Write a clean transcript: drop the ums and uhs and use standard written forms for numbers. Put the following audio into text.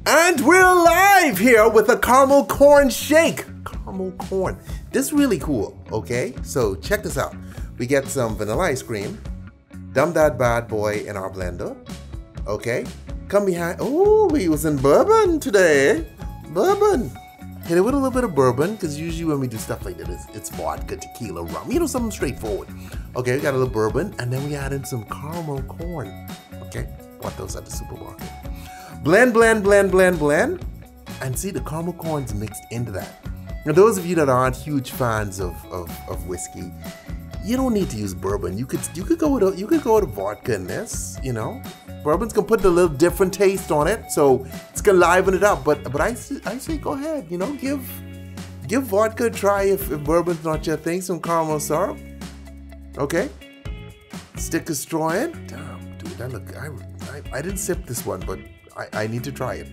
And we're live here with a caramel corn shake. Caramel corn. This is really cool, okay? So check this out. We get some vanilla ice cream. Dump that bad boy in our blender. Okay? Come behind. Oh, we using bourbon today. Bourbon. Hit it with a little bit of bourbon, because usually when we do stuff like this, it's vodka, tequila, rum. You know, something straightforward. Okay, we got a little bourbon, and then we add in some caramel corn. Okay? Bought those at the supermarket. Blend, blend, blend, blend, blend. And see, the caramel corn's mixed into that. Now, those of you that aren't huge fans of whiskey, you don't need to use bourbon. You could go with a vodka in this, you know. Bourbon's gonna put a little different taste on it, so it's gonna liven it up. But I say go ahead, you know, give vodka a try if bourbon's not your thing. Some caramel syrup, okay. Stick a straw in. Damn, dude, that look. I didn't sip this one, but I need to try it.